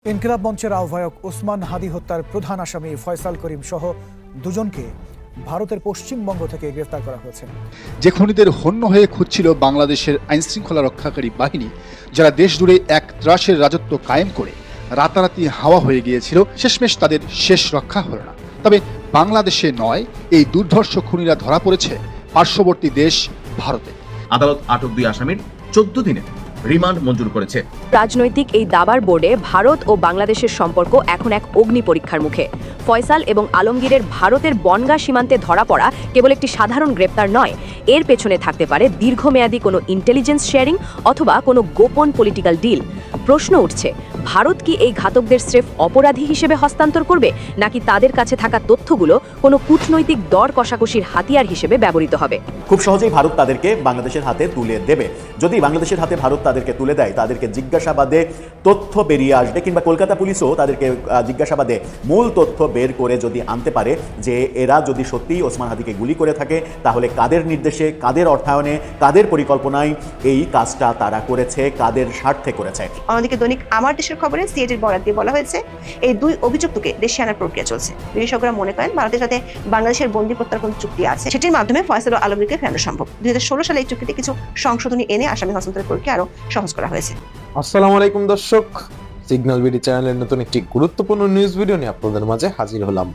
ইনকিলাব মঞ্চের আহ্বায়ক ওসমান হাদি হত্যার প্রধান আসামি ফয়সাল করিম সহ দুজনকে ভারতের পশ্চিমবঙ্গ থেকে গ্রেফতার করা হয়েছে। যে খুনিদের হন্য হয়ে খুঁজছিল বাংলাদেশের আইনশৃঙ্খলা রক্ষাকারী বাহিনী, যারা দেশ জুড়ে এক ত্রাসের রাজত্ব কায়েম করে রাতারাতি হাওয়া হয়ে গিয়েছিল, শেষমেশ তাদের শেষ রক্ষা হল না। তবে বাংলাদেশে নয়, এই দুর্ধর্ষ খুনিরা ধরা পড়েছে পার্শ্ববর্তী দেশ ভারতে। আদালত আটক দুই আসামির 14 দিনের রিমান্ড মঞ্জুর করেছে। রাজনৈতিক এই দাবার বোর্ডে ভারত ও বাংলাদেশের সম্পর্ক এখন এক অগ্নি পরীক্ষার মুখে। ফয়সাল এবং আলমগীরের ভারতের বনগাঁ সীমান্তে ধরা পড়া কেবল একটি সাধারণ গ্রেপ্তার নয়, এর পেছনে থাকতে পারে দীর্ঘমেয়াদী কোনো ইন্টেলিজেন্স শেয়ারিং অথবা কোনো গোপন পলিটিক্যাল ডিল। প্রশ্ন উঠছে, ভারত কি এই ঘাতকদের স্রেফ অপরাধী হিসেবে হস্তান্তর করবে, নাকি তাদের কাছে থাকা তথ্যগুলো কোনো কূটনৈতিক দর কষাকষির হাতিয়ার হিসেবে ব্যবহৃত হবে? খুব সহজেই ভারত তাদেরকে বাংলাদেশের হাতে তুলে দেবে। যদি বাংলাদেশের হাতে ভারত তাদেরকে তুলে দেয়, তাদেরকে জিজ্ঞাসাবাদে তথ্য বেরিয়ে আসবে, কিংবা কলকাতা পুলিশও তাদেরকে জিজ্ঞাসাবাদে মূল তথ্য বের করে যদি আনতে পারে যে এরা যদি সত্যিই ওসমান হাদিকে গুলি করে থাকে, তাহলে কাদের নির্দেশে, কাদের অর্থায়নে, কাদের পরিকল্পনায় এই কাজটা তারা করেছে, কাদের স্বার্থে করেছে। অন্যদিকে দৈনিক আমার দেশের খবরে সিএটির বরাত দিয়ে বলা হয়েছে, এই দুই অভিযুক্তকে দেশে আনার প্রক্রিয়া চলছে। বিশেষজ্ঞরা মনে করেন ভারতের সাথে বাংলাদেশের বন্দী প্রত্যার্পণ চুক্তি আছে, সেটির মাধ্যমে ফয়সাল ও আলমগীরকে ফেরানো সম্ভব। 2016 সালে এই চুক্তিতে কিছু সংশোধনী এনে আসামি হস্তান্তরের প্রক্রিয়া আরো সহজ করা হয়েছে। আসসালামু আলাইকুম দর্শক, সিগন্যাল বিডি চ্যানেলের নতুন একটি গুরুত্বপূর্ণ নিউজ ভিডিও নিয়ে আপনাদের মাঝে হাজির হলাম।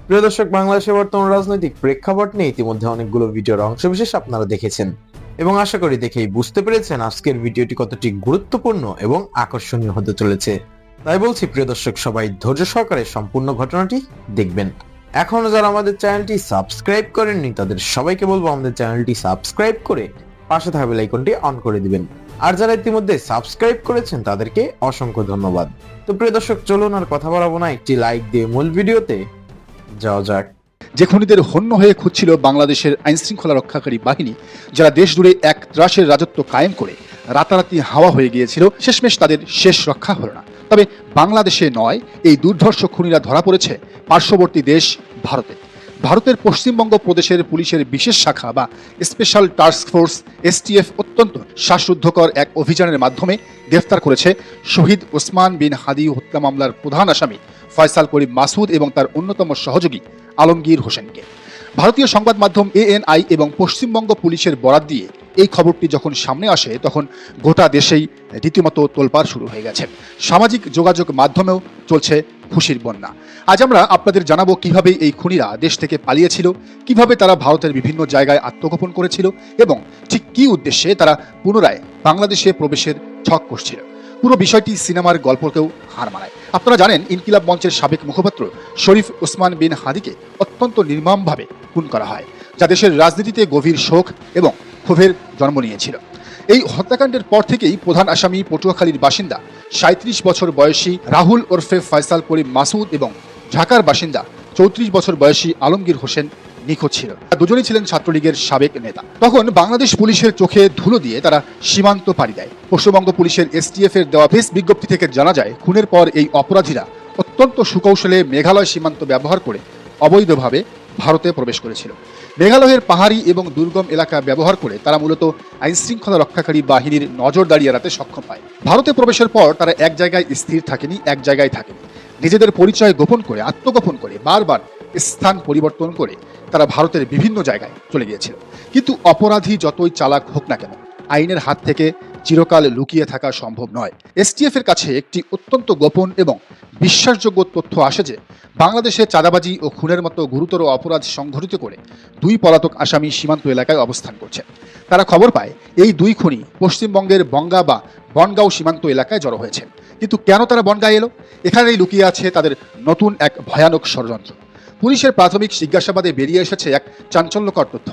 প্রিয় দর্শক, বাংলাদেশের বর্তমান রাজনৈতিক প্রেক্ষাপট নিয়ে ইতিমধ্যে অনেকগুলো ভিডিওর অংশবিশেষ আপনারা দেখেছেন এবং আশা করি দেখেই বুঝতে পেরেছেন আজকের ভিডিওটি কতটি গুরুত্বপূর্ণ এবং আকর্ষণীয় হতে চলেছে। তাই বলছি প্রিয় দর্শক, সবাই ধৈর্য সহকারে সম্পূর্ণ ঘটনাটি দেখবেন। এখনো যারা আমাদের চ্যানেলটি সাবস্ক্রাইব করেননি, তাদের সবাইকে বলবো আমাদের চ্যানেলটি সাবস্ক্রাইব করে পাশে থাকা বেল আইকনটি অন করে দিবেন। আর যারা ইতিমধ্যে সাবস্ক্রাইব করেছেন তাদেরকে অসংখ্য ধন্যবাদ। তো প্রিয় দর্শক, চলুন আর কথা বাড়াবো না, একটি লাইক দিয়ে মূল ভিডিওতে যাওয়া যাক। যে খুনিদের হন্য হয়ে খুঁজছিল বাংলাদেশের আইনশৃঙ্খলা রক্ষাকারী বাহিনী, যারা দেশ জুড়ে এক ত্রাসের রাজত্ব কায়েম করে রাতারাতি হাওয়া হয়ে গিয়েছিল, শেষমেশ তাদের শেষ রক্ষা হল না। তবে বাংলাদেশে নয়, এই দুর্ধর্ষ খুনিরা ধরা পড়েছে পার্শ্ববর্তী দেশ ভারতে। ভারতের পশ্চিমবঙ্গ প্রদেশের পুলিশের বিশেষ শাখা বা স্পেশাল টাস্ক ফোর্স এসটিএফ অত্যন্ত শ্বাসরুদ্ধকর এক অভিযানের মাধ্যমে গ্রেফতার করেছে শহীদ ওসমান বিন হাদি হত্যা মামলার প্রধান আসামি ফয়সাল করিম মাসুদ এবং তার অন্যতম সহযোগী আলমগীর হোসেনকে। ভারতীয় সংবাদ মাধ্যম এএনআই এবং পশ্চিমবঙ্গ পুলিশের বরাত দিয়ে এই খবরটি যখন সামনে আসে, তখন গোটা দেশেই রীতিমতো তোলপাড় শুরু হয়ে গেছে। সামাজিক যোগাযোগ মাধ্যমেও চলছে খুশির বন্যা। আজ আমরা আপনাদের জানাবো কিভাবে এই খুনিরা দেশ থেকে পালিয়েছিল, কিভাবে তারা ভারতের বিভিন্ন জায়গায় আত্মগোপন করেছিল এবং ঠিক কী উদ্দেশ্যে তারা পুনরায় বাংলাদেশে প্রবেশের ছক কষছিল। পুরো বিষয়টি সিনেমার গল্পকেও হার মানায়। আপনারা জানেন, ইনকিলাব মঞ্চের সাবেক মুখপাত্র শরীফ ওসমান বিন হাদিকে অত্যন্ত নির্মমভাবে খুন করা হয়, যা দেশের রাজনীতিতে গভীর শোক এবং ক্ষোভের জন্ম নিয়েছিল। এই হত্যাকাণ্ডের পর থেকেই প্রধান আসামি পটুয়াখালীর বাসিন্দা 37 বছর বয়সী রাহুল ওরফে ফয়সাল করিম মাসুদ এবং ঢাকার বাসিন্দা 34 বছর বয়সী আলমগীর হোসেন নিখোঁজ ছিল। দুজনেই ছিলেন ছাত্রলীগের সাবেক নেতা। তখন বাংলাদেশ পুলিশের চোখে ধুলো দিয়ে তারা সীমান্ত পাড়ি দেয়। পশ্চিমবঙ্গ পুলিশের এসটিএফ এর দেওয়া প্রেস বিজ্ঞপ্তি থেকে জানা যায়, খুনের পর এই অপরাধীরা অত্যন্ত সুকৌশলে মেঘালয় সীমান্ত ব্যবহার করে অবৈধভাবে ভারতে প্রবেশ করেছিল। মেঘালয়ের পাহাড়ি এবং দুর্গম এলাকা ব্যবহার করে তারা মূলত আইনশৃঙ্খলা রক্ষাকারী বাহিনীর নজরদারি এড়াতে সক্ষম হয়। ভারতে প্রবেশের পর তারা এক জায়গায় স্থির থাকেনি, এক জায়গায় থাকেনি। নিজেদের পরিচয় গোপন করে, আত্মগোপন করে, বারবার স্থান পরিবর্তন করে তারা ভারতের বিভিন্ন জায়গায় চলে গিয়েছিল। কিন্তু অপরাধী যতই চালাক হোক না কেন, আইনের হাত থেকে চিরকাল লুকিয়ে থাকা সম্ভব নয়। এসটিএফ এর কাছে একটি অত্যন্ত গোপন এবং বিশ্বাসযোগ্য তথ্য আসে যে বাংলাদেশে চাঁদাবাজি ও খুনের মতো গুরুতর অপরাধ সংঘটিত করে দুই পলাতক আসামি সীমান্ত এলাকায় অবস্থান করছে। তারা খবর পায় এই দুই খুনি পশ্চিমবঙ্গের বঙ্গা বা বনগাঁও সীমান্ত এলাকায় জড়ো হয়েছে। কিন্তু কেন তারা বনগাঁ এলো? এখানেই লুকিয়ে আছে তাদের নতুন এক ভয়ানক ষড়যন্ত্র। পুলিশের প্রাথমিক জিজ্ঞাসাবাদে বেরিয়ে এসেছে এক চাঞ্চল্যকর তথ্য।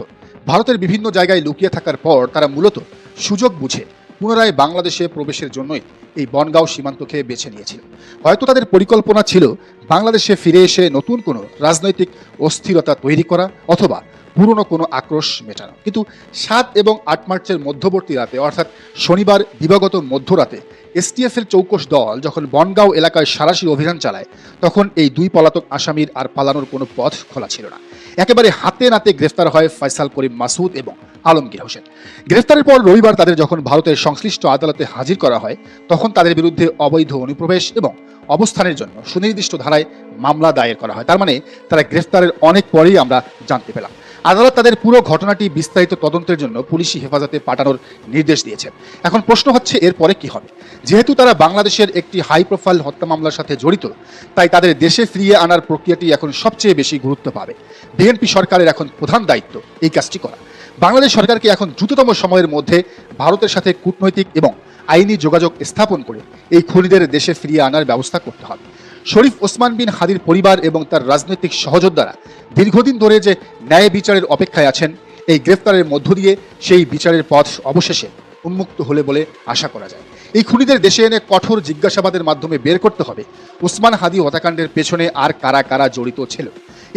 ভারতের বিভিন্ন জায়গায় লুকিয়ে থাকার পর তারা মূলত সুযোগ বুঝে পুনরায় বাংলাদেশে প্রবেশের জন্যই এই বনগাঁও সীমান্তকে বেছে নিয়েছিল। হয়তো তাদের পরিকল্পনা ছিল বাংলাদেশে ফিরে এসে নতুন কোনো রাজনৈতিক অস্থিরতা তৈরি করা অথবা পুরনো কোনো আক্রোশ মেটানো। কিন্তু 7 এবং 8 মার্চের মধ্যবর্তী রাতে, অর্থাৎ শনিবার দিবাগত মধ্যরাতে এসটিএফ এর চৌকস দল যখন বনগাঁও এলাকায় সাঁড়াশি অভিযান চালায়, তখন এই দুই পলাতক আসামির আর পালানোর কোনো পথ খোলা ছিল না। একেবারে হাতে নাতে গ্রেফতার হয় ফয়সাল করিম মাসুদ এবং আলমগীর হোসেন। গ্রেফতারের পর রবিবার তাদের যখন ভারতের সংশ্লিষ্ট আদালতে হাজির করা হয়, তখন তাদের বিরুদ্ধে অবৈধ অনুপ্রবেশ এবং অবস্থানের জন্য সুনির্দিষ্ট ধারায় মামলা দায়ের করা হয়। তার মানে তারা গ্রেফতারের অনেক পরেই আমরা জানতে পেলাম। আদালত তাদের পুরো ঘটনাটি বিস্তারিত তদন্তের জন্য পুলিশি হেফাজতে পাঠানোর নির্দেশ দিয়েছে। এখন প্রশ্ন হচ্ছে এরপরে কি হবে। যেহেতু তারা বাংলাদেশের একটি হাই প্রোফাইল হত্যা মামলার সাথে জড়িত, তাই তাদের দেশে ফিরিয়ে আনার প্রক্রিয়াটি এখন সবচেয়ে বেশি গুরুত্ব পাবে। বিএনপি সরকারের এখন প্রধান দায়িত্ব এই কাজটি করা। বাংলাদেশ সরকারকে এখন দ্রুততম সময়ের মধ্যে ভারতের সাথে কূটনৈতিক এবং আইনি যোগাযোগ স্থাপন করে এই খুনিদের দেশে ফিরিয়ে আনার ব্যবস্থা করতে হবে। শরীফ ওসমান বিন হাদির পরিবার এবং তার রাজনৈতিক সহযোদ্ধারা দীর্ঘদিন ধরে যে ন্যায় বিচারের অপেক্ষায় আছেন, এই গ্রেফতারের মধ্য দিয়ে সেই বিচারের পথ অবশেষে উন্মুক্ত হলে বলে আশা করা যায়। এই খুনিদের দেশে এনে কঠোর জিজ্ঞাসাবাদের মাধ্যমে বের করতে হবে ওসমান হাদি হত্যাকাণ্ডের পেছনে আর কারা কারা জড়িত ছিল,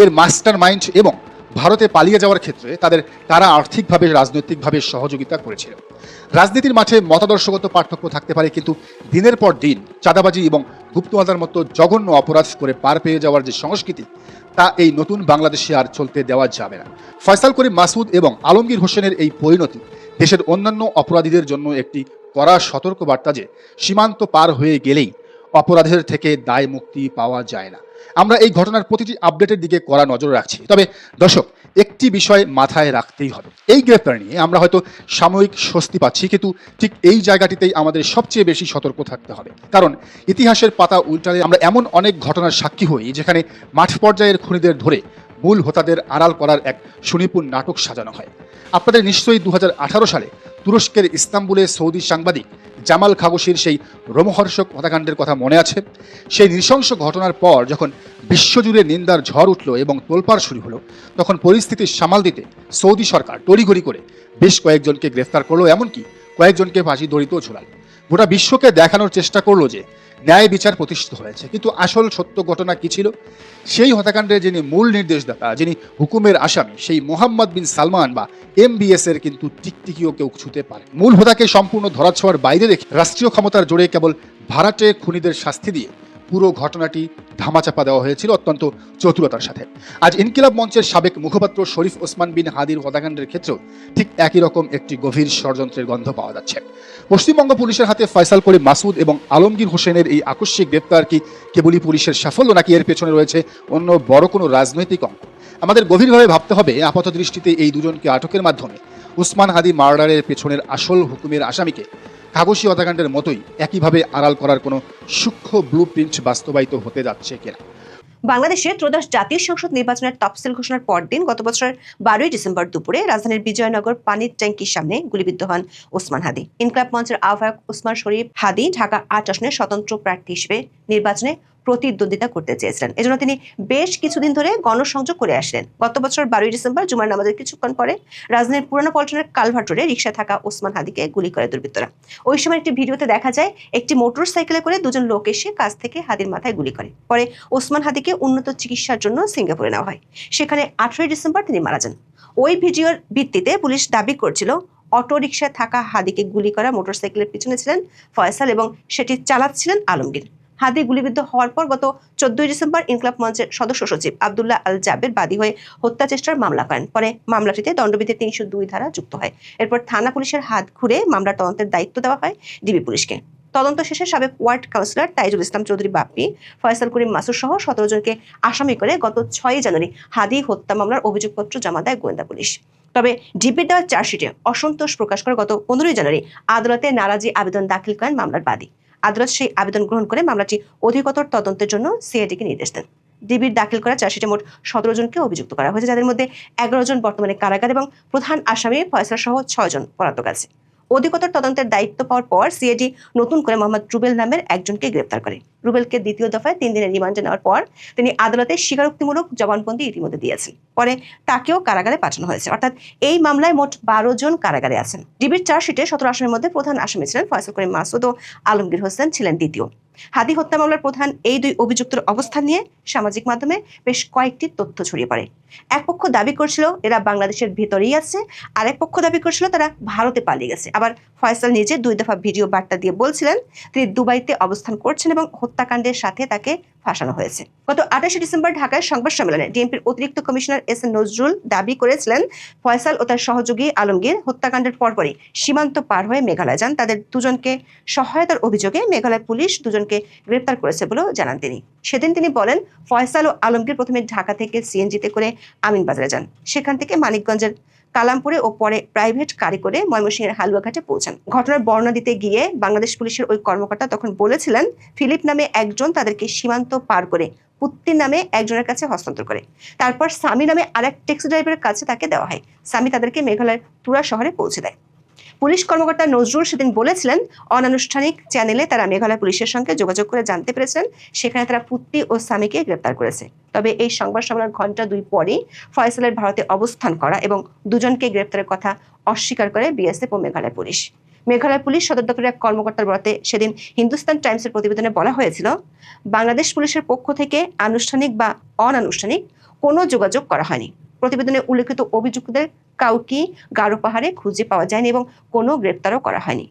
এর মাস্টার মাইন্ড এবং ভারতে পালিয়ে যাওয়ার ক্ষেত্রে তাদের কারা আর্থিকভাবে রাজনৈতিকভাবে সহযোগিতা করেছিল। রাজনীতির মাঠে মতাদর্শগত পার্থক্য থাকতে পারে, কিন্তু দিনের পর দিন চাঁদাবাজি এবং গুপ্তহত্যার মতো জঘন্য অপরাধ করে পার পেয়ে যাওয়ার যে সংস্কৃতি, তা এই নতুন বাংলাদেশে আর চলতে দেওয়া যাবে না। ফয়সাল করিম মাসুদ এবং আলমগীর হোসেনের এই পরিণতি দেশের অন্যান্য অপরাধীদের জন্য একটি কড়া সতর্কবার্তা যে সীমান্ত পার হয়ে গেলেই অপরাধের থেকে দায় মুক্তি পাওয়া যায় না। আমরা এই ঘটনার প্রতিটি আপডেটের দিকে কড়া নজর রাখছি। তবে দর্শক, একটি বিষয় মাথায় রাখতেই হবে, এই গ্রেফতার নিয়ে আমরা হয়তো সাময়িক স্বস্তি পাচ্ছি, কিন্তু ঠিক এই জায়গাটিতেই আমাদের সবচেয়ে বেশি সতর্ক থাকতে হবে। কারণ ইতিহাসের পাতা উল্টালে আমরা এমন অনেক ঘটনার সাক্ষী হই যেখানে মাঠ পর্যায়ের খুনিদের ধরে মূল হোতাদের আড়াল করার এক সুনিপুণ নাটক সাজানো হয়। আপনাদের নিশ্চয়ই 2018 সালে তুরস্কের ইস্তাম্বুলে সৌদি সাংবাদিক জামাল খাগোশির সেই রোমহর্ষক হত্যাকাণ্ডের কথা মনে আছে। সেই নৃশংস ঘটনার পর যখন বিশ্বজুড়ে নিন্দার ঝড় উঠল এবং তোলপাড় শুরু হলো, তখন পরিস্থিতি সামাল দিতে সৌদি সরকার তড়িঘড়ি করে বেশ কয়েকজনকে গ্রেফতার করলো, এমনকি কয়েকজনকে ফাঁসি দড়িতেও ঝোলাল। গোটা বিশ্বকে দেখানোর চেষ্টা করলো যে ন্যায় বিচার প্রতিষ্ঠিত হয়েছে। কিন্তু আসল সত্য ঘটনা কি ছিল? সেই হত্যাকাণ্ডের যিনি মূল নির্দেশদাতা, যিনি হুকুমের আসামি, সেই মোহাম্মদ বিন সালমান বা MBS এর কিন্তু টিকটিকিও কেউ ছুঁতে পারে। মূল হোতাকে সম্পূর্ণ ধরাছোঁয়ার বাইরে রেখে রাষ্ট্রীয় ক্ষমতার জোরে কেবল ভাড়াটে খুনিদের শাস্তি দিয়ে পুরো ঘটনাটি ধামাচাপা দেওয়া হয়েছিল অত্যন্ত চতুরতার সাথে। আজ ইনকিলাব মঞ্চের সাবেক মুখপাত্র শরীফ ওসমান বিন হাদির হত্যাকাণ্ডের ক্ষেত্রেও ঠিক একই রকম একটি গভীর ষড়যন্ত্রের গন্ধ পাওয়া যাচ্ছে। পশ্চিমবঙ্গ পুলিশের হাতে ফয়সাল করিম মাসুদ এবং আলমগীর হোসেনের এই আকস্মিক গ্রেপ্তার কি কেবলই পুলিশের সাফল্য, নাকি এর পেছনে রয়েছে অন্য বড় কোনো রাজনৈতিক অঙ্ক? আমাদের গভীরভাবে ভাবতে হবে। আপাত দৃষ্টিতে এই দুজনকে আটকের মাধ্যমে ওসমান হাদি মার্ডারের পেছনের আসল হুকুমের আসামিকে খাগোশি হত্যাকাণ্ডের মতোই একইভাবে আড়াল করার কোনো সূক্ষ্ম ব্লুপ্রিন্ট বাস্তবায়িত হতে যাচ্ছে কিনা। বাংলাদেশের ত্রয়োদশ জাতীয় সংসদ নির্বাচনের তফসিল ঘোষণার পরদিন গত বছরের 12ই ডিসেম্বর দুপুরে রাজধানীর বিজয়নগর পানির ট্যাঙ্কির সামনে গুলিবিদ্ধ হন ওসমান হাদি। ইনকিলাব মঞ্চের আহ্বায়ক ওসমান শরীফ হাদি ঢাকা 8 আসনের স্বতন্ত্র প্রার্থী হিসেবে নির্বাচনে প্রতিদ্বন্দ্বিতা করতে চেয়েছিলেন। এজন্য তিনি বেশ কিছুদিন ধরে গণসংযোগ করে আসলেন। গত বছর 12ই ডিসেম্বর জুমার নামাজের কিছুক্ষণ পরে রাজধানীর পুরানো পল্টনের কালভার্ট রোডে রিকশায় থাকা ওসমান হাদিকে গুলি করে দুর্বৃত্তরা। ওই সময় একটি ভিডিওতে দেখা যায় একটি মোটর সাইকেলে করে দুজন লোক এসে কাছ থেকে হাদির মাথায় গুলি করে। পরে ওসমান হাদিকে উন্নত চিকিৎসার জন্য সিঙ্গাপুরে নেওয়া হয়। সেখানে 18ই ডিসেম্বর তিনি মারা যান। ওই ভিডিওর ভিত্তিতে পুলিশ দাবি করছিল অটো রিকশায় থাকা হাদিকে গুলি করা মোটরসাইকেলের পিছনে ছিলেন ফয়সাল এবং সেটি চালাচ্ছিলেন আলমগীর। হাদি গুলিবিদ্ধ হওয়ার পর গত 14ই ডিসেম্বর ইনকিলাব মঞ্চের সদস্য সচিব আব্দুল্লাহ আল জাবের বাদী হয়ে হত্যা চেষ্টার মামলা করেন। পরে মামলাটিতে দণ্ডবিধির 302 ধারা যুক্ত হয়। এরপর থানা পুলিশের হাত ঘুরে মামলার তদন্তের দায়িত্ব দেওয়া হয় ডিবি পুলিশকে। তদন্ত শেষে সাবেক ওয়ার্ড কাউন্সিলর তাইজুল ইসলাম চৌধুরী বাপ্পি, ফয়সাল করিম মাসুদ সহ 17 জনকে আসামি করে গত 6ই জানুয়ারি হাদি হত্যা মামলার অভিযোগপত্র জমা দেয় গোয়েন্দা পুলিশ। তবে ডিবির দেওয়া চার্জশিটে অসন্তোষ প্রকাশ করে গত 15ই জানুয়ারি আদালতে নারাজি আবেদন দাখিল করেন মামলার বাদী। আদালত সেই আবেদন গ্রহণ করে মামলাটি অধিকতর তদন্তের জন্য সিআইডিকে নির্দেশ দেন। ডিবির দাখিল করা চার্জশিটে মোট 17 জনকে অভিযুক্ত করা হয়েছে, যাদের মধ্যে 11 জন বর্তমানে কারাগার এবং প্রধান আসামি ফয়সাল সহ 6 জন পলাতক আছে। অধিকতর তদন্তের দায়িত্ব পাওয়ার পর সিআইডি নতুন করে মোহাম্মদ রুবেল নামের একজনকে গ্রেপ্তার করে। রুবেলকে দ্বিতীয় দফায় 3 দিনের রিমান্ডে নেওয়ার পর তিনি আদালতে স্বীকারোক্তিমূলক জবানবন্দি ইতিমধ্যে দিয়েছেন। পরে তাকেও কারাগারে পাঠানো হয়েছে। অর্থাৎ এই মামলায় মোট 12 জন কারাগারে আছেন। ডিবির চার্জশিটে 17 আসামির মধ্যে প্রধান আসামি ছিলেন ফয়সাল করিম মাসুদ ও আলমগীর হোসেন ছিলেন দ্বিতীয়। হাদি হত্যা মামলার প্রধান এই 2 অভিযুক্তের অবস্থান নিয়ে সামাজিক মাধ্যমে বেশ কয়েকটি তথ্য ছড়িয়ে পড়ে। এক পক্ষ দাবি করছিল এরা বাংলাদেশের ভেতরেই আছে, আর এক পক্ষ দাবি করছিল তারা ভারতে পালিয়ে গেছে। আবার ফয়সাল নিজে 2 দফা ভিডিও বার্তা দিয়ে বলছিলেন তিনি দুবাইতে অবস্থান করছেন এবং হত্যাকাণ্ডের সাথে তাকে ফাঁসানো হয়েছে। গত 28 ডিসেম্বর ঢাকায় সংবাদ সম্মেলনে ডিএমপির অতিরিক্ত কমিশনার এস এন নজরুল দাবি করেছিলেন, ফয়সাল ও তার সহযোগী আলমগীর হত্যাকাণ্ডের পরপরই সীমান্ত পার হয়ে মেঘালয় যান। তাদের দুজনকে সহায়তার অভিযোগে মেঘালয় পুলিশ দুজনকে গ্রেপ্তার করেছে বলেও জানান তিনি। সেদিন তিনি বলেন, ফয়সাল ও আলমগীর প্রথমে ঢাকা থেকে সিএনজিতে করে আমিনবাজারে যান, সেখান থেকে মানিকগঞ্জের কালামপুরে ও পরে প্রাইভেট গাড়ি করে ময়মনসিংহের হালুয়াঘাটে পৌঁছান। ঘটনার বর্ণনা দিতে গিয়ে বাংলাদেশ পুলিশের ওই কর্মকর্তা তখন বলেছিলেন, ফিলিপ নামে একজন তাদেরকে সীমান্ত পার করে পুত্তি নামে একজনের কাছে হস্তান্তর করে, তারপর সামি নামে আরেক ট্যাক্সি ড্রাইভারের কাছে তাকে দেওয়া হয়। সামি তাদেরকে মেঘালয়ের তুরা শহরে পৌঁছে দেয়। পুলিশ কর্মকর্তা নজরুল সেদিন বলেছিলেন, অনানুষ্ঠানিক চ্যানেলে তারা মেঘালয় পুলিশের সঙ্গে যোগাযোগ করে জানতে পেরেছেন সেখানে তারা পুত্তি ও সামিকে গ্রেপ্তার করেছে। তবে এই সংবাদ সম্মেলনের ঘণ্টা 2 পরই ফয়সালের ভারতে অবস্থান করা এবং দুজনকে গ্রেপ্তারের কথা অস্বীকার করে বিএসএফ ও মেঘালয় পুলিশ। মেঘালয় পুলিশ সদর দপ্তরের এক কর্মকর্তার বরাতে সেদিন হিন্দুস্তান টাইমসের প্রতিবেদনে বলা হয়েছিল, বাংলাদেশ পুলিশের পক্ষ থেকে আনুষ্ঠানিক বা অনানুষ্ঠানিক কোনো যোগাযোগ করা হয়নি। প্রতিবেদনে উল্লেখিত অভিযুক্তদের কাউকে গারো পাহাড়ে খুঁজে পাওয়া যায়নি এবং কোনো গ্রেপ্তারও করা হয়নি।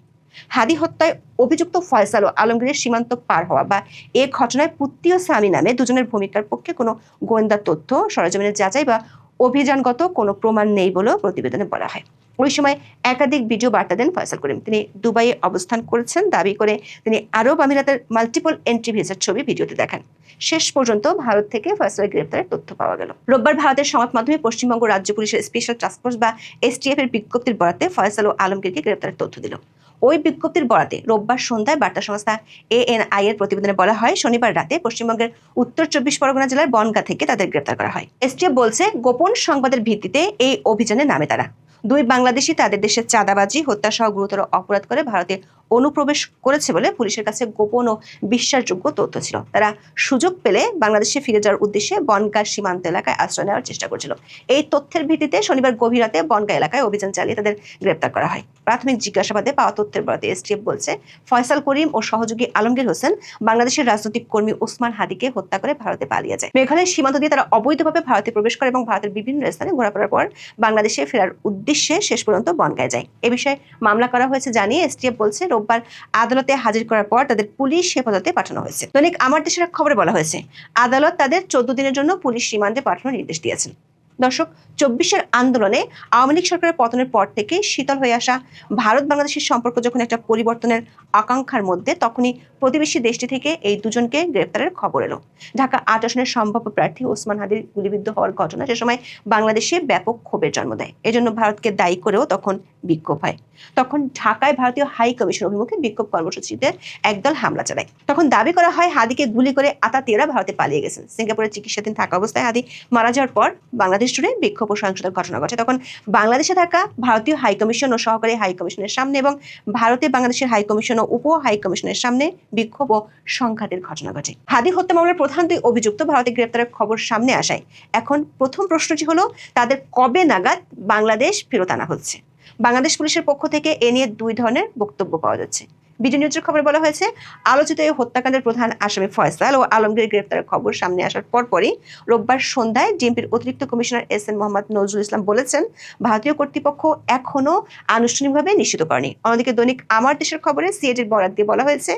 হাদি হত্যায় অভিযুক্ত ফয়সাল ও আলমগীরের সীমান্ত পার হওয়া বা এ ঘটনায় পুত্তি ও সামি নামে দুজনের ভূমিকার পক্ষে কোনো গোয়েন্দা তথ্য, সরেজমিনের যাচাই বা অভিযানগত কোনো প্রমাণ নেই বলেও প্রতিবেদনে বলা হয়। ওই সময় একাধিক ভিডিও বার্তা দেন ফয়সাল করিম। তিনি দুবাইয়ে অবস্থান করেছেন দাবি করে তিনি আরব আমিরাতের মাল্টিপল এন্ট্রি ভিসার ছবি ভিডিওতে দেখান। শেষ পর্যন্ত ভারত থেকে ফয়সালের গ্রেপ্তারের তথ্য পাওয়া গেল। রোববার ভারতের সংবাদ মাধ্যমে পশ্চিমবঙ্গ রাজ্য পুলিশের স্পেশাল টাস্কফোর্স বা এসটিএফ এর বিজ্ঞপ্তির বরাতে ফয়সাল ও আলমগীরকে গ্রেপ্তারের তথ্য দিল। ওই বিজ্ঞপ্তির বরাতে রোববার সন্ধ্যায় বার্তা সংস্থা ANI এর প্রতিবেদনে বলা হয়, শনিবার রাতে পশ্চিমবঙ্গের উত্তর 24 পরগনা জেলার বনগাঁ থেকে তাদের গ্রেপ্তার করা হয়। এসটিএফ বলছে, গোপন সংবাদের ভিত্তিতে এই অভিযানে নামে তারা। 2 বাংলাদেশি তাদের দেশে চাঁদাবাজি, হত্যা সহ গুরুতর অপরাধ করে ভারতে অনুপ্রবেশ করেছে বলে পুলিশের কাছে গোপন ও বিশ্বাসযোগ্য তথ্য ছিল। তারা সুযোগ পেলে বাংলাদেশে ফিরে যাওয়ার উদ্দেশ্যে বনগাঁ সীমান্ত এলাকায় আশ্রয় নেওয়ার চেষ্টা করছিল। এই তথ্যের ভিত্তিতে শনিবার গভীর রাতে বনগাঁ এলাকায় অভিযান চালিয়ে তাদের গ্রেপ্তার করা হয়। প্রাথমিক জিজ্ঞাসাবাদে পাওয়া তথ্যের বরাতে এসটিএফ বলছে, ফয়সাল করিম ও সহযোগী আলমগীর হোসেন বাংলাদেশের রাজনৈতিক কর্মী ওসমান হাদিকে হত্যা করে ভারতে পালিয়ে যায়। মেঘালয়ের সীমান্ত দিয়ে তারা অবৈধভাবে ভারতে প্রবেশ করে এবং ভারতের বিভিন্ন স্থানে ঘোরাফেরার পর বাংলাদেশে ফেরার উদ্দেশ্যে শেষ পর্যন্ত বনগাঁয় যায়। এ বিষয়ে মামলা করা হয়েছে জানিয়ে এসটিএফ বলছে, রোববার আদালতে হাজির করার পর তাদের পুলিশ হেফাজতে পাঠানো হয়েছে। দৈনিক আমার দেশের এক খবরে বলা হয়েছে, আদালত তাদের 14 দিনের জন্য পুলিশ রিমান্ডে পাঠানোর নির্দেশ দিয়েছেন। দর্শক, 24-এর আন্দোলনে আওয়ামী লীগ সরকারের পতনের পর থেকে শীতল হয়ে আসা ভারত বাংলাদেশের সম্পর্ক যখন একটা পরিবর্তনের আকাঙ্ক্ষার মধ্যে, তখনই প্রতিবেশী দেশটি থেকে এই দুজনকে গ্রেপ্তারের খবর এলো। ঢাকা 8 আসনের সম্ভাব্য প্রার্থী ওসমান হাদির গুলিবিদ্ধ হওয়ার ঘটনা সে সময় বাংলাদেশে ব্যাপক ক্ষোভের জন্ম দেয়। এজন্য ভারতকে দায়ী করেও তখন বিক্ষোভ হয়। তখন ঢাকায় ভারতীয় হাই কমিশন অভিমুখে বিক্ষোভ কর্মসূচিতে একদল হামলা চালায়। তখন দাবি করা হয় হাদিকে গুলি করে আতাতেরা ভারতে পালিয়ে গেছেন। সিঙ্গাপুরে চিকিৎসাধীন থাকা অবস্থায় হাদি মারা যাওয়ার পর বাংলাদেশ জুড়ে বিক্ষোভ ও সহিংসতার ঘটনা ঘটে। তখন বাংলাদেশে থাকা ভারতীয় হাই কমিশন ও সহকারী হাই কমিশনের সামনে এবং ভারতে বাংলাদেশের হাই কমিশন ও উপ হাই কমিশনের সামনে বিক্ষোভ ও সংঘাতের ঘটনা ঘটে। হাদি হত্যা মামলার প্রধান 2 অভিযুক্ত ভারতে গ্রেপ্তারের খবর সামনে আসায় এখন প্রথম প্রশ্নটি হলো, তাদের কবে নাগাদ বাংলাদেশ ফেরত আনা হচ্ছে? বাংলাদেশ পুলিশের পক্ষ থেকে এ নিয়ে 2 ধরনের বক্তব্য পাওয়া যাচ্ছে। বিডি নিউজের খবরে বলা হয়েছে, আলোচিত এই হত্যাকাণ্ডের প্রধান আসামি ফয়সাল ও আলমগীর গ্রেপ্তারের খবর সামনে আসার পরপরই রোববার সন্ধ্যায় ডিএমপির অতিরিক্ত কমিশনার SN মোহাম্মদ নজরুল ইসলাম বলেছেন, ভারতীয় কর্তৃপক্ষ এখনো আনুষ্ঠানিকভাবে নিশ্চিত করেনি। অন্যদিকে দৈনিক আমার দেশের খবরে সিএটির বরাত দিয়ে বলা হয়েছে,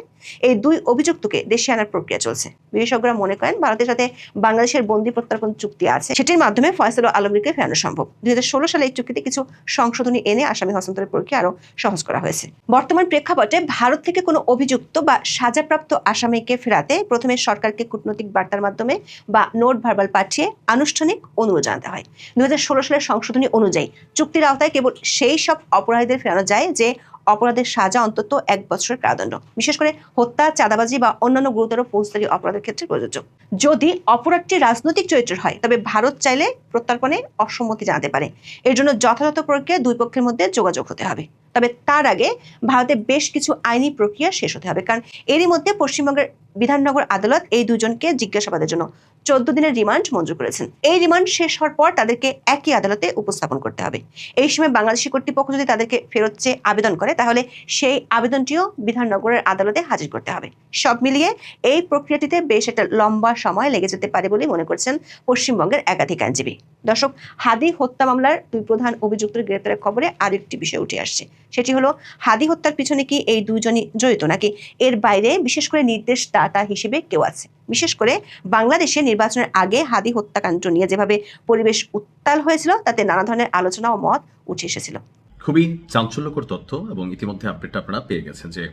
এই 2 অভিযুক্তকে দেশে আনার প্রক্রিয়া চলছে। বিশেষজ্ঞরা মনে করেন, ভারতের সাথে বাংলাদেশের বন্দি প্রত্যার্পণ চুক্তি আছে, সেটির মাধ্যমে ফয়সাল ও আলমগীরকে ফেরানো সম্ভব। 2016 সালে এই চুক্তিতে কিছু সংশোধনী এনে আসামি হস্তান্তরের প্রক্রিয়া আরো সহজ করা হয়েছে। বর্তমান প্রেক্ষাপটে ভারত থেকে কোনো অভিযুক্ত বা সাজাপ্রাপ্ত আসামিকে ফেরাতে প্রথমে সরকারকে কূটনৈতিক বার্তার মাধ্যমে বা নোট ভার্বাল পাঠিয়ে আনুষ্ঠানিক অনুরোধ জানাতে হয়। 2016 সালের সংশোধনী অনুযায়ী চুক্তির আওতায় কেবল সেই সব অপরাধীদের ফেরানো যায় যে অপরাধের সাজা অন্তত 1 বছরের কারাদণ্ড, বিশেষ করে হত্যা, চাঁদাবাজি বা অন্যান্য গুরুতর ফৌজদারি অপরাধের ক্ষেত্রে প্রযোজ্য। যদি অপরাধটি রাজনৈতিক চরিত্রের হয় তবে ভারত চাইলে প্রত্যর্পণে অসম্মতি জানাতে পারে। এর জন্য যথাযথ প্রক্রিয়া 2 পক্ষের মধ্যে যোগাযোগ হতে হবে। তবে তার আগে ভারতে বেশ কিছু আইনি প্রক্রিয়া শেষ হতে হবে, কারণ এরই মধ্যে পশ্চিমবঙ্গের বিধাননগর আদালত এই দুজনকে জিজ্ঞাসাবাদের জন্য 14 দিনের রিমান্ড মঞ্জুর করেছেন। এই রিমান্ড শেষ হওয়ার পর তাদেরকে একই আদালতে উপস্থাপন করতে হবে। এই সময় বাংলাদেশি কর্তৃপক্ষ যদি তাদেরকে ফেরত চেয়ে আবেদন করে, তাহলে সেই আবেদনটিও বিধাননগরের আদালতে হাজির করতে হবে। সব মিলিয়ে এই প্রক্রিয়াটিতে বেশ একটা লম্বা সময় লেগে যেতে পারে বলে মনে করছেন পশ্চিমবঙ্গের একাধিক আইনজীবী। দর্শক, হাদি হত্যা মামলার 2 প্রধান অভিযুক্তের গ্রেপ্তারের খবরে আরেকটি বিষয় উঠে আসছে। সেটি হলো, হাদি হত্যার পিছনে কি এই 2 জনই জড়িত, নাকি এর বাইরে বিশেষ করে নির্দেশদাতা ত্রাতা হিসেবে কেউ আছে। বিশেষ করে বাংলাদেশে নির্বাচনের আগে হাদি হত্যাকাণ্ড নিয়ে যেভাবে পরিবেশ উত্তাল হয়েছিল, তাতে নানা ধরনের আলোচনা ও মত উঠে এসেছিল। খুবই চাঞ্চল্যকর তথ্য, এবং ইতিমধ্যে আপডেটটা আপনারা পেয়ে গেছেন যে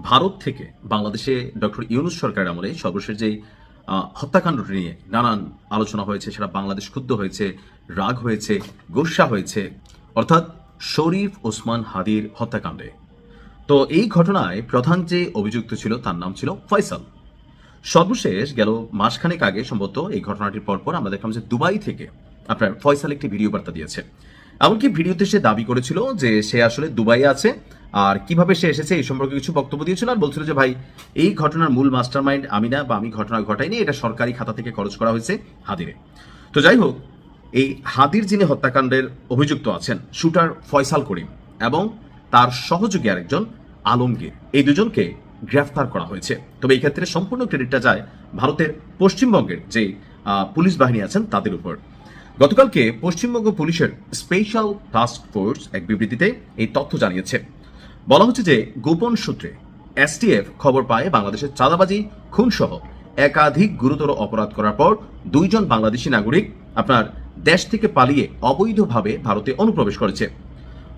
ভারত থেকে বাংলাদেশে ডক্টর ইউনূস সরকারের আমলে সর্বশেষ যে হত্যাকাণ্ডটি নিয়ে নানান আলোচনা হয়েছে, সেটা বাংলাদেশ ক্ষুব্ধ হয়েছে, রাগ হয়েছে, গোস্বা হয়েছে, অর্থাৎ শরীফ ওসমান হাদির হত্যাকাণ্ডে। তো এই ঘটনায় প্রধান যে অভিযুক্ত ছিল তার নাম ছিল ফয়সাল। সর্বশেষ গেল মাসখানেক আগে সম্ভবত এই ঘটনাটির পরপর আমরা দেখলাম যে দুবাই থেকে আপনার ফয়সাল একটি ভিডিও বার্তা দিয়েছে। এমনকি ভিডিওতে সে দাবি করেছিল যে সে আসলে দুবাইয়ে আছে, আর কিভাবে সে এসেছে এই সম্পর্কে কিছু বক্তব্য দিয়েছিল, আর বলছিল যে ভাই এই ঘটনার মূল মাস্টারমাইন্ড আমি না, বা আমি ঘটনা ঘটাইনি, এটা সরকারি খাতা থেকে খরচ করা হয়েছে হাদিরে। তো যাই হোক, এই হাদির যিনি হত্যাকাণ্ডের অভিযুক্ত আছেন শুটার ফয়সাল করিম এবং তার সহযোগী আরেকজন আলমগীর, এই দুজনকে গ্রেফতার করা হয়েছে। তবে এই ক্ষেত্রে সম্পূর্ণ ক্রেডিটটা যায় ভারতের পশ্চিমবঙ্গের যে পুলিশ বাহিনী আছেন তাদের উপর। গতকালকে পশ্চিমবঙ্গ পুলিশের স্পেশাল টাস্ক ফোর্স এক বিবৃতিতে এই তথ্য জানিয়েছে। বলা হচ্ছে যে গোপন সূত্রে এসটিএফ খবর পায় বাংলাদেশের চাঁদাবাজি, খুনসহ একাধিক গুরুতর অপরাধ করার পর 2 জন বাংলাদেশি নাগরিক আপনার দেশ থেকে পালিয়ে অবৈধভাবে ভারতে অনুপ্রবেশ করেছে।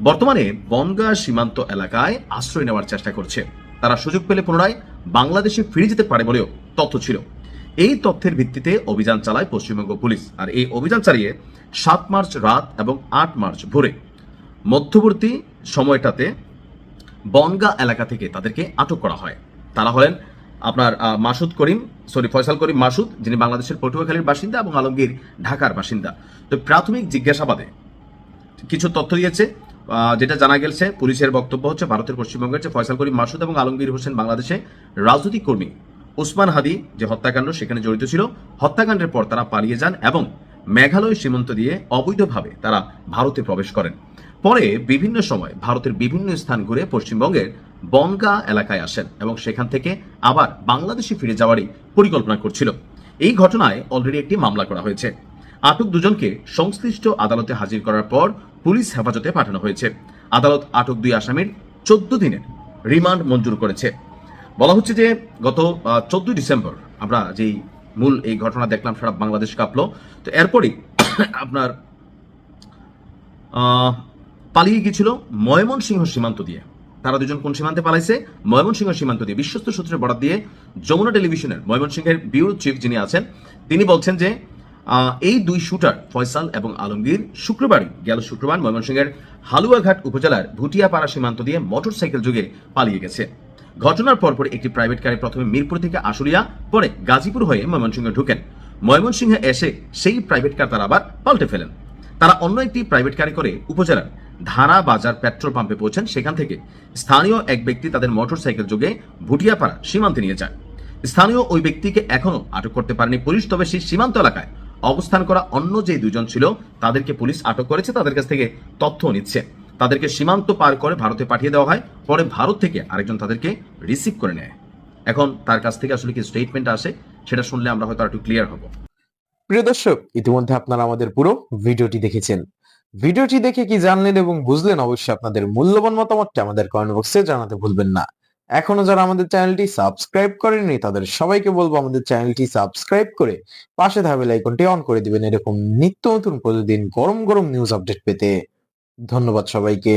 বর্তমানে বনগাঁ সীমান্ত এলাকায় আশ্রয় নেওয়ার চেষ্টা করছে। তারা সুযোগ পেলে পুনরায় বাংলাদেশে ফিরে যেতে পারে বলেও তথ্য ছিল। এই তথ্যের ভিত্তিতে অভিযান চালায় পশ্চিমবঙ্গ পুলিশ, আর এই অভিযান চালিয়ে 7 মার্চ রাত এবং 8 মার্চ ভোরে মধ্যবর্তী সময়টাতে বনগাঁ এলাকা থেকে তাদেরকে আটক করা হয়। তারা হলেন আপনার ফয়সাল করিম মাসুদ, যিনি বাংলাদেশের পটুয়াখালীর বাসিন্দা, এবং আলমগীর ঢাকার বাসিন্দা। তো প্রাথমিক জিজ্ঞাসাবাদে কিছু তথ্য দিয়েছে, যেটা জানা গেছে পুলিশের বক্তব্য হচ্ছে ভারতের পশ্চিমবঙ্গের যে ফয়সাল করিম মাসুদ এবং আলমগীর হোসেন বাংলাদেশে রাজনৈতিক কর্মী ওসমান হাদি যে হত্যাকাণ্ড সেখানে জড়িত ছিল। হত্যাকাণ্ডের পর তারা পালিয়ে যান এবং মেঘালয় সীমান্ত দিয়ে অবৈধভাবে তারা ভারতে প্রবেশ করেন। পরে বিভিন্ন সময় ভারতের বিভিন্ন স্থান ঘুরে পশ্চিমবঙ্গের বনগাঁ এলাকায় আসেন এবং সেখান থেকে আবার বাংলাদেশে ফিরে যাওয়ারই পরিকল্পনা করছিল। এই ঘটনায় অলরেডি একটি মামলা করা হয়েছে। আটক দুজনকে সংশ্লিষ্ট আদালতে হাজির করার পর পুলিশ হেফাজতে পাঠানো হয়েছে। আদালত আটক 2 আসামির 14 দিনের রিমান্ড মঞ্জুর করেছে। বলা হচ্ছে যে গত 14 ডিসেম্বর আমরা যেই মূল এই ঘটনা দেখলাম, সারা বাংলাদেশ কাঁপলো। তো এরপরই আপনার পালিয়ে গিয়েছিল ময়মনসিংহ সীমান্ত দিয়ে। তারা দুজন কোন সীমান্তে পালাইছে? ময়মনসিংহ সীমান্ত দিয়ে। বিশ্বস্ত সূত্রের বরাত দিয়ে যমুনা টেলিভিশনের ময়মনসিংহের ব্যুরো চিফ যিনি আছেন তিনি বলছেন যে এই 2 শুটার ফয়সাল এবং আলমগীর গেল শুক্রবার ময়মনসিংহের হালুয়াঘাট উপজেলার ভুটিয়াপাড়া সীমান্ত দিয়ে মোটরসাইকেল যোগে পালিয়ে গেছে। ঘটনার পরপর একটি প্রাইভেট কারে প্রথমে মিরপুর থেকে আশুলিয়া, পরে গাজীপুর হয়ে ময়মনসিংহে ঢুকেন। ময়মনসিংহে এসে সেই প্রাইভেট কার তারা আবার পাল্টে ফেলেন। তারা অন্য একটি প্রাইভেট কারে করে উপজেলার ধারা বাজার পেট্রোল পাম্পে পৌঁছেন। সেখান থেকে স্থানীয় এক ব্যক্তি তাদের মোটরসাইকেল যোগে ভুটিয়াপাড়া সীমান্তে নিয়ে যায়। স্থানীয় ওই ব্যক্তিকে এখনো আটক করতে পারেনি পুলিশ। তবে সেই সীমান্ত এলাকায় অবস্থান করা অন্য যে 2 জন ছিল তাদেরকে পুলিশ আটক করেছে, তাদের কাছ থেকে তথ্য নিচ্ছে। তাদেরকে সীমান্ত পার করে ভারতে পাঠিয়ে দেওয়া হয়। পরে ভারত থেকে আরেকজন তাদেরকে রিসিভ করে নেয়। এখন তার কাছ থেকে আসলে কি স্টেটমেন্ট আসে সেটা শুনলে আমরা হয়তো একটু ক্লিয়ার হব। প্রিয় দর্শক, ইতিমধ্যে আপনারা আমাদের পুরো ভিডিওটি দেখেছেন। ভিডিওটি দেখে কি জানলেন এবং বুঝলেন অবশ্যই আপনাদের মূল্যবান মতামতটা আমাদের কমেন্ট বক্সে জানাতে ভুলবেন না। এখনো যারা আমাদের চ্যানেলটি সাবস্ক্রাইব করেননি তাদের সবাইকে বলবো আমাদের চ্যানেলটি সাবস্ক্রাইব করে পাশে থাকা বেল আইকনটি অন করে দিবেন এরকম নিত্য নতুন প্রতিদিন গরম গরম নিউজ আপডেট পেতে। ধন্যবাদ সবাইকে।